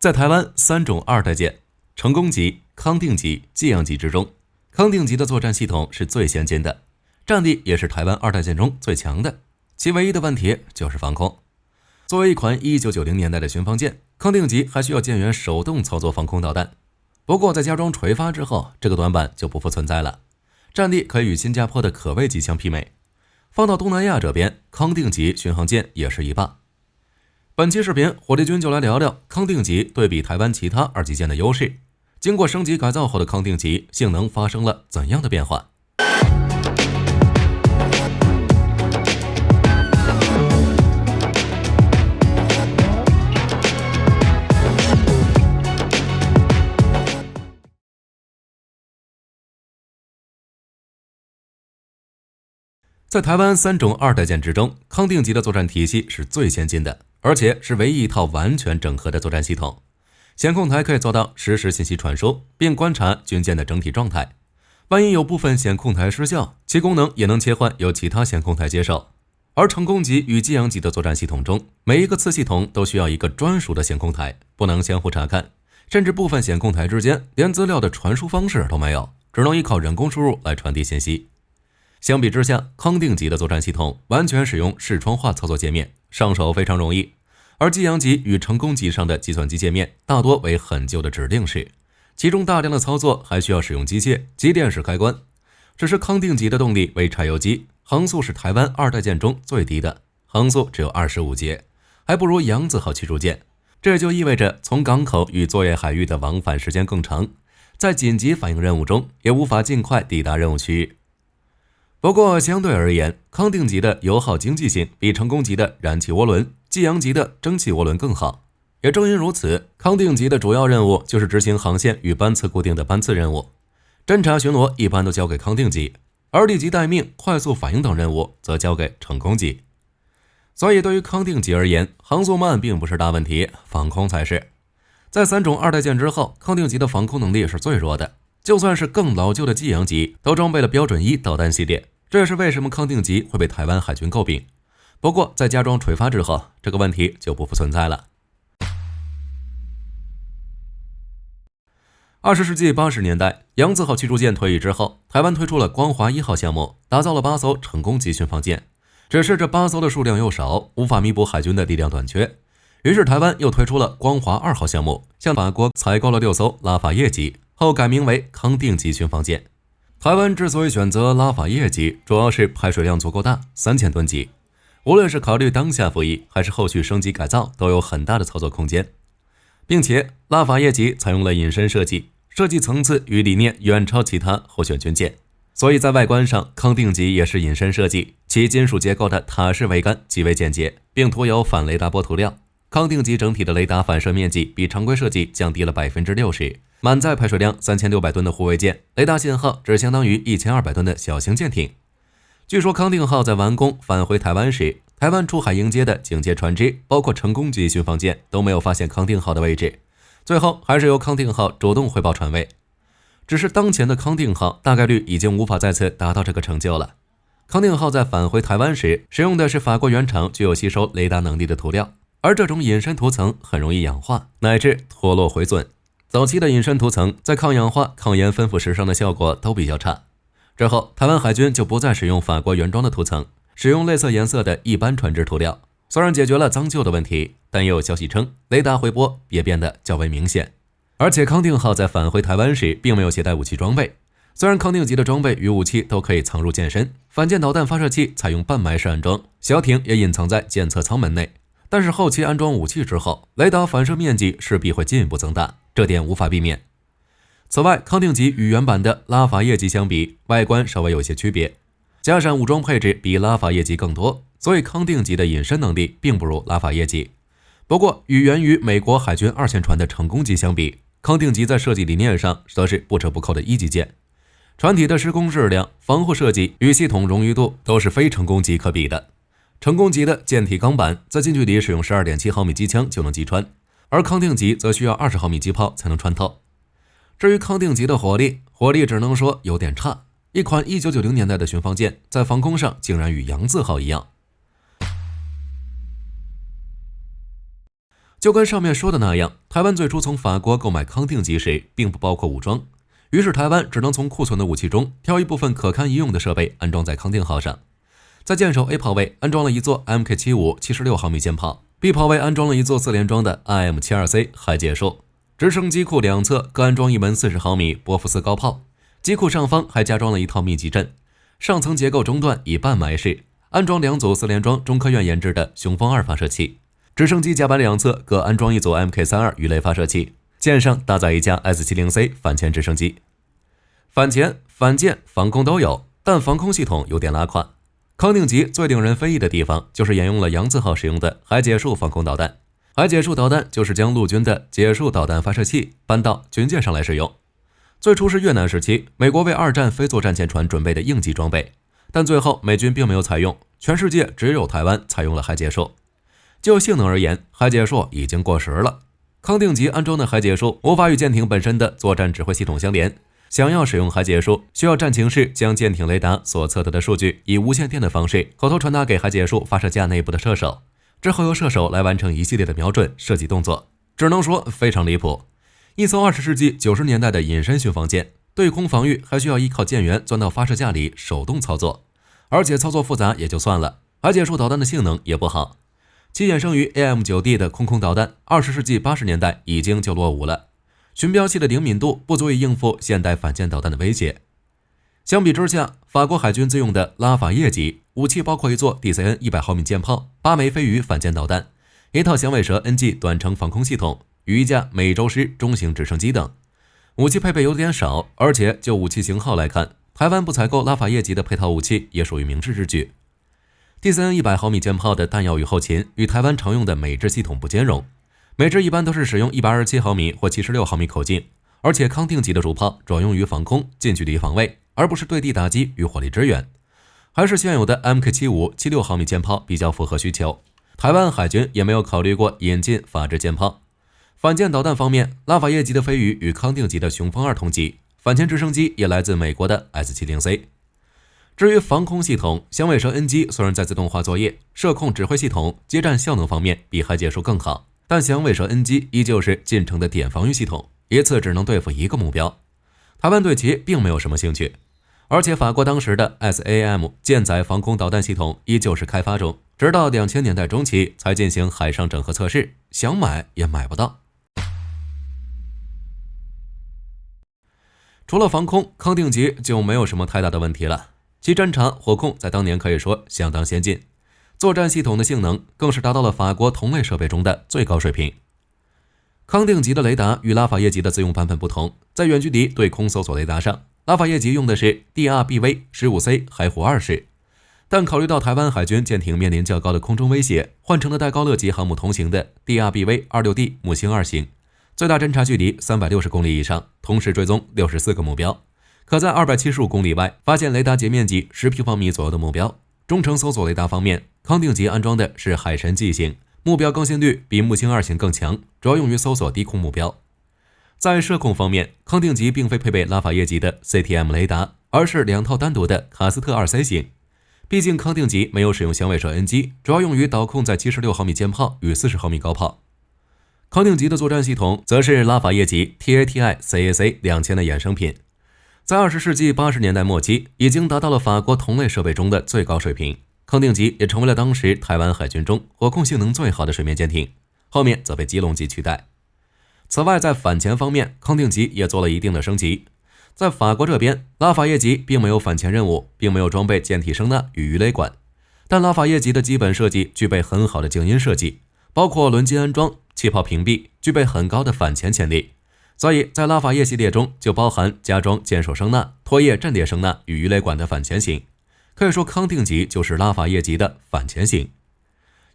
在台湾3种二代舰成功级、康定级、济阳级之中，康定级的作战系统是最先进的，战力也是台湾二代舰中最强的，其唯一的问题就是防空。作为一款1990年代的巡防舰，康定级还需要舰员手动操作防空导弹。不过在加装垂发之后，这个短板就不复存在了，战力可以与新加坡的可畏级相媲美。放到东南亚这边，康定级巡航舰也是一霸。本期视频，火力军就来聊聊康定级对比台湾其他二级舰的优势。经过升级改造后的康定级性能发生了怎样的变化？在台湾3种二代舰之中，康定级的作战体系是最先进的，而且是唯一一套完全整合的作战系统。舷控台可以做到实时信息传输，并观察军舰的整体状态。万一有部分舷控台失效，其功能也能切换由其他舷控台接手。而成功级与济阳级的作战系统中，每一个次系统都需要一个专属的舷控台，不能相互查看，甚至部分舷控台之间连资料的传输方式都没有，只能依靠人工输入来传递信息。相比之下，康定级的作战系统完全使用视窗化操作界面，上手非常容易。而济阳级与成功级上的计算机界面大多为很旧的指令式，其中大量的操作还需要使用机械、机电式开关。只是康定级的动力为柴油机，航速是台湾二代舰中最低的，航速只有25节，还不如扬子号驱逐舰。这就意味着从港口与作业海域的往返时间更长，在紧急反应任务中也无法尽快抵达任务区域。不过相对而言，康定级的油耗经济性比成功级的燃气涡轮、济阳级的蒸汽涡轮更好。也正因如此，康定级的主要任务就是执行航线与班次固定的班次任务，侦察巡逻一般都交给康定级，而立即待命、快速反应等任务则交给成功级。所以对于康定级而言，航速慢并不是大问题，防空才是。在3种二代舰之后，康定级的防空能力是最弱的，就算是更老旧的济阳级都装备了标准1导弹系列，这也是为什么康定级会被台湾海军诟病。不过在加装垂发之后，这个问题就不复存在了。20世纪80年代，扬子号驱逐舰退役之后，台湾推出了光华1号项目，打造了8艘成功级巡防舰。只是这8艘的数量又少，无法弥补海军的力量短缺。于是台湾又推出了光华2号项目，向法国采购了6艘拉法叶级，后改名为康定级巡防舰。台湾之所以选择拉法叶级，主要是排水量足够大，3000吨级，无论是考虑当下服役还是后续升级改造，都有很大的操作空间。并且拉法叶级采用了隐身设计，设计层次与理念远超其他候选军舰，所以在外观上康定级也是隐身设计，其金属结构的塔式桅杆极为简洁，并涂有反雷达波涂料。康定级整体的雷达反射面积比常规设计降低了 60%， 满载排水量3600吨的护卫舰，雷达信号只相当于1200吨的小型舰艇。据说康定号在完工返回台湾时，台湾出海迎接的警戒船只，包括成功级巡防舰都没有发现康定号的位置，最后还是由康定号主动汇报船位。只是当前的康定号大概率已经无法再次达到这个成就了。康定号在返回台湾时，使用的是法国原厂具有吸收雷达能力的涂料，而这种隐身涂层很容易氧化乃至脱落毁损。早期的隐身涂层在抗氧化、抗盐分腐蚀上的效果都比较差。之后台湾海军就不再使用法国原装的涂层，使用类似颜色的一般船只涂料。虽然解决了脏旧的问题，但也有消息称雷达回波也变得较为明显。而且康定号在返回台湾时并没有携带武器装备，虽然康定级的装备与武器都可以藏入舰身，反舰导弹发射器采用半埋式安装，小艇也隐藏在舰侧舱门内，但是后期安装武器之后，雷达反射面积势必会进一步增大，这点无法避免。此外，康定级与原版的拉法叶级相比，外观稍微有些区别，加上武装配置比拉法叶级更多，所以康定级的隐身能力并不如拉法叶级。不过与源于美国海军2线船的成功级相比，康定级在设计理念上则是不折不扣的1级舰，船体的施工质量、防护设计与系统冗余度都是非成功级可比的。成功级的舰体钢板在近距离使用 12.7 毫米机枪就能击穿，而康定级则需要20毫米机炮才能穿透。至于康定级的火力只能说有点差，一款1990年代的巡防舰在防空上竟然与扬子号一样。就跟上面说的那样，台湾最初从法国购买康定级时，并不包括武装，于是台湾只能从库存的武器中挑一部分可堪一用的设备安装在康定号上。在舰首 A 炮位安装了一座 MK75 76毫米舰炮， B 炮位安装了一座4连装的 IM-72C 海结束，直升机库两侧各安装一门40毫米波夫斯高炮，机库上方还加装了一套密集阵，上层结构中段以半埋式，安装2组4连装中科院研制的雄风2发射器，直升机甲板两侧各安装一组 MK32 鱼雷发射器，舰上搭载一架 S70C 反潜直升机。反潜、反舰、防空都有，但防空系统有点拉胯。康定级最令人非议的地方就是沿用了扬字号使用的海解束防空导弹。海解束导弹就是将陆军的解束导弹发射器搬到军舰上来使用。最初是越南时期美国为二战非作战舰船准备的应急装备，但最后美军并没有采用，全世界只有台湾采用了海解束。就性能而言，海解束已经过时了。康定级安装的海解束无法与舰艇本身的作战指挥系统相连，想要使用海解束，需要战情室将舰艇雷达所测得的数据以无线电的方式口头传达给海解束发射架内部的射手，之后由射手来完成一系列的瞄准射击动作，只能说非常离谱。一艘20世纪90年代的隐身巡防舰，对空防御还需要依靠舰员钻到发射架里手动操作，而且操作复杂也就算了，海解束导弹的性能也不好。其衍生于 AM9D 的空导弹20世纪80年代已经就落伍了，巡标器的灵敏度不足以应付现代反舰导弹的威胁。相比之下，法国海军自用的拉法叶级武器包括一座 DCN 100毫米舰炮、8枚飞鱼反舰导弹、一套响尾蛇 NG 短程防空系统与一架美洲狮中型直升机等。武器配备有点少，而且就武器型号来看，台湾不采购拉法叶级的配套武器也属于明智之举。DCN 100毫米舰炮的弹药与后勤与台湾常用的美制系统不兼容，美制一般都是使用127毫米或76毫米口径，而且康定级的主炮主要用于防空、近距离防卫，而不是对地打击与火力支援。还是现有的 MK75 76毫米舰炮比较符合需求，台湾海军也没有考虑过引进法制舰炮。反舰导弹方面，拉法叶级的飞鱼与康定级的雄风2同级，反潜直升机也来自美国的 S70C。至于防空系统，响尾蛇 NG 虽然在自动化作业、射控指挥系统、接战效能方面比海解束更好，但响尾蛇 NG 依旧是近程的点防御系统，一次只能对付一个目标。台湾对其并没有什么兴趣，而且法国当时的 SAM 舰载防空导弹系统依旧是开发中，直到2000年代中期才进行海上整合测试，想买也买不到。除了防空，康定级就没有什么太大的问题了。其侦察、火控在当年可以说相当先进，作战系统的性能更是达到了法国同类设备中的最高水平。康定级的雷达与拉法叶级的自用版本不同，在远距离对空搜索雷达上，拉法叶级用的是 DRBV-15C 海虎2式，但考虑到台湾海军舰艇面临较高的空中威胁，换成了带高乐级航母同型的 DRBV-26D 木星2型，最大侦察距离360公里以上，同时追踪64个目标，可在275公里外发现雷达截面积10平方米左右的目标。中程搜索雷达方面，康定级安装的是海神 G 型，目标更新率比木星2型更强，主要用于搜索低空目标。在射控方面，康定级并非配备拉法叶级的 CTM 雷达，而是2套单独的卡斯特 2C 型。毕竟康定级没有使用响尾蛇 NG， 主要用于导控在76毫米舰炮与40毫米高炮。康定级的作战系统则是拉法叶级 TATI CAC 2000的衍生品，在20世纪80年代末期已经达到了法国同类设备中的最高水平，康定级也成为了当时台湾海军中火控性能最好的水面舰艇，后面则被基隆级取代。此外，在反潜方面，康定级也做了一定的升级。在法国这边，拉法叶级并没有反潜任务，并没有装备舰体声呐与鱼雷管，但拉法叶级的基本设计具备很好的静音设计，包括轮机安装、气泡屏蔽，具备很高的反潜潜力。所以在拉法叶系列中就包含加装舰首声呐、拖曳阵列声呐与鱼雷管的反潜型，可以说康定级就是拉法叶级的反潜型。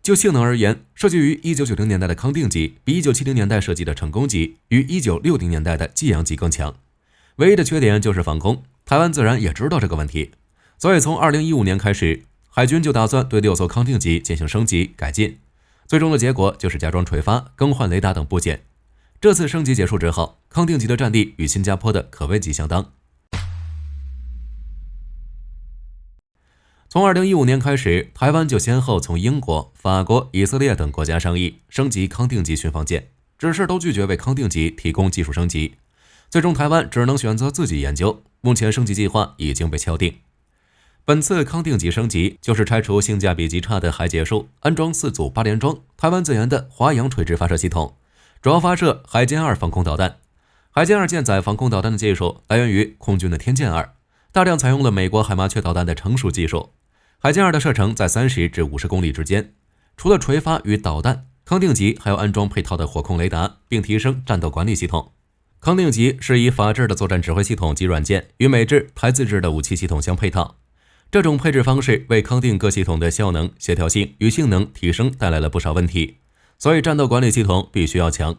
就性能而言，设计于1990年代的康定级比1970年代设计的成功级与1960年代的济阳级更强，唯一的缺点就是防空，台湾自然也知道这个问题，所以从2015年开始，海军就打算对6艘康定级进行升级改进，最终的结果就是加装垂发、更换雷达等部件。这次升级结束之后，康定级的战力与新加坡的可谓极相当。从2015年开始，台湾就先后从英国、法国、以色列等国家商议升级康定级巡防舰，只是都拒绝为康定级提供技术升级。最终台湾只能选择自己研究，目前升级计划已经被敲定。本次康定级升级就是拆除性价比极差的海解数，安装4组8连装台湾自研的华阳垂直发射系统，主要发射海剑2防空导弹。海剑2舰载防空导弹的技术来源于空军的天剑2，大量采用了美国海麻雀导弹的成熟技术。海剑2的射程在30至50公里之间，除了垂发与导弹，康定级还要安装配套的火控雷达，并提升战斗管理系统。康定级是以法制的作战指挥系统及软件与美制、台自制的武器系统相配套。这种配置方式为康定各系统的效能、协调性与性能提升带来了不少问题，所以战斗管理系统必须要强。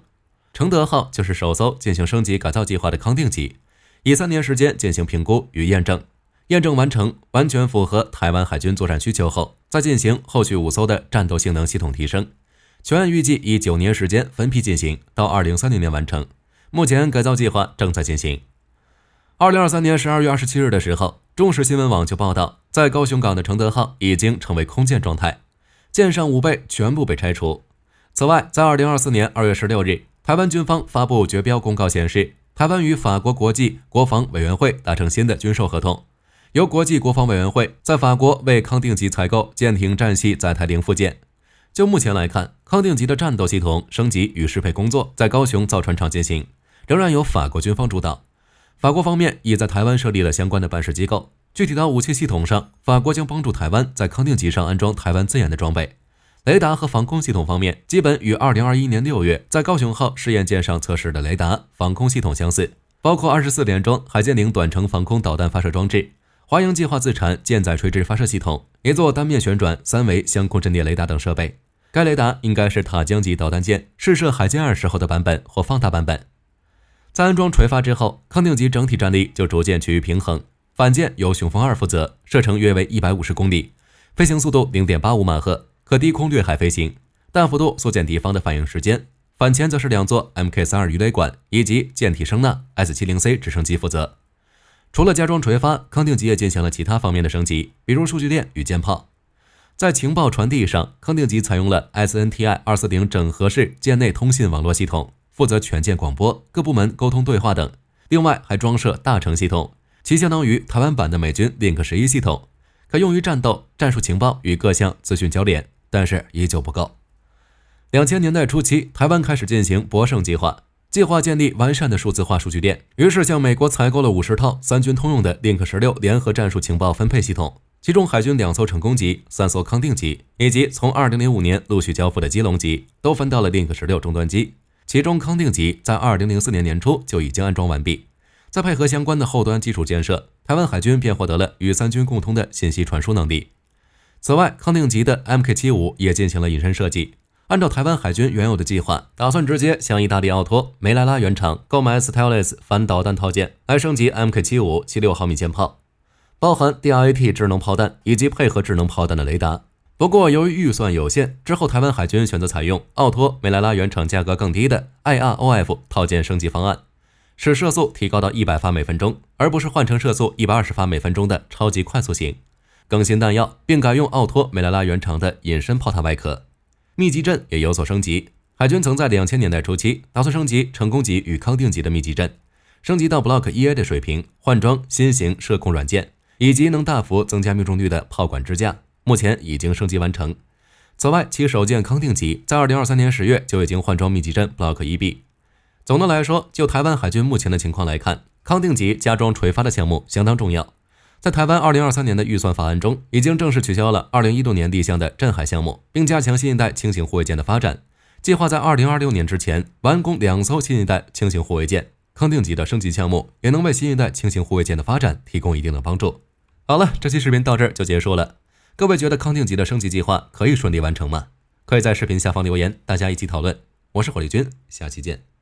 承德号就是首艘进行升级改造计划的康定级，以3年时间进行评估与验证，验证完成，完全符合台湾海军作战需求后，再进行后续5艘的战斗性能系统提升。全案预计以9年时间分批进行，到2030年完成。目前改造计划正在进行。2023年12月27日的时候，中时新闻网就报道，在高雄港的承德号已经成为空舰状态，舰上5备全部被拆除。此外，在2024年2月16日，台湾军方发布决标公告显示，台湾与法国国际国防委员会达成新的军售合同，由国际国防委员会在法国为康定级采购舰艇战系载台零附件。就目前来看，康定级的战斗系统升级与适配工作在高雄造船厂进行，仍然由法国军方主导。法国方面已在台湾设立了相关的办事机构，具体到武器系统上，法国将帮助台湾在康定级上安装台湾自研的装备。雷达和防空系统方面，基本与2021年6月在高雄号试验舰上测试的雷达、防空系统相似，包括24连装海剑零短程防空导弹发射装置、华阳计划自产舰载垂直发射系统、一座单面旋转3维相控阵列雷达等设备。该雷达应该是塔江级导弹舰试射海剑2时候的版本或放大版本。在安装垂发之后，康定级整体战力就逐渐趋于平衡。反舰由雄风2负责，射程约为150公里，飞行速度0.85马赫，可低空掠海飞行，大幅度缩减敌方的反应时间。反潜则是2座 MK32 鱼雷管以及舰体声纳 S70C 直升机负责。除了加装垂发，康定级也进行了其他方面的升级，比如数据链与舰炮。在情报传递上，康定级采用了 SNTI 240整合式舰内通信网络系统，负责全舰广播、各部门沟通对话等。另外还装设大成系统，其相当于台湾版的美军 Link 11系统，可用于战斗、战术情报与各项资讯交联，但是依旧不够。2000年代初期，台湾开始进行博胜计划，计划建立完善的数字化数据链，于是向美国采购了50套3军通用的 Link 16联合战术情报分配系统，其中海军2艘成功级、3艘康定级，以及从2005年陆续交付的基隆级，都分到了 Link 16终端机。其中康定级在2004年年初就已经安装完毕，再配合相关的后端基础建设，台湾海军便获得了与3军共通的信息传输能力。此外，康定级的 MK75 也进行了引申设计，按照台湾海军原有的计划，打算直接向意大利奥托梅莱拉原厂购买 Stellis 反导弹套件，来升级 MK75 76毫米舰炮，包含 DRAT 智能炮弹以及配合智能炮弹的雷达。不过由于预算有限，之后台湾海军选择采用奥托梅莱拉原厂价格更低的 IROF 套件升级方案，使射速提高到100发每分钟，而不是换成射速120发每分钟的超级快速型。更新弹药，并改用奥托梅莱拉原厂的隐身炮塔外壳。密集阵也有所升级，海军曾在2000年代初期打算升级成功级与康定级的密集阵，升级到 Block EA 的水平，换装新型射控软件，以及能大幅增加命中率的炮管支架。目前已经升级完成。此外，其首舰康定级在2023年10月就已经换装密集阵 Block 1B。总的来说，就台湾海军目前的情况来看，康定级加装垂发的项目相当重要。在台湾2023年的预算法案中，已经正式取消了2016年立项的镇海项目，并加强新一代轻型护卫舰的发展，计划在2026年之前完工2艘新一代轻型护卫舰。康定级的升级项目也能为新一代轻型护卫舰的发展提供一定的帮助。好了，这期视频到这儿就结束了。各位觉得康定级的升级计划可以顺利完成吗？可以在视频下方留言，大家一起讨论。我是火力军，下期见。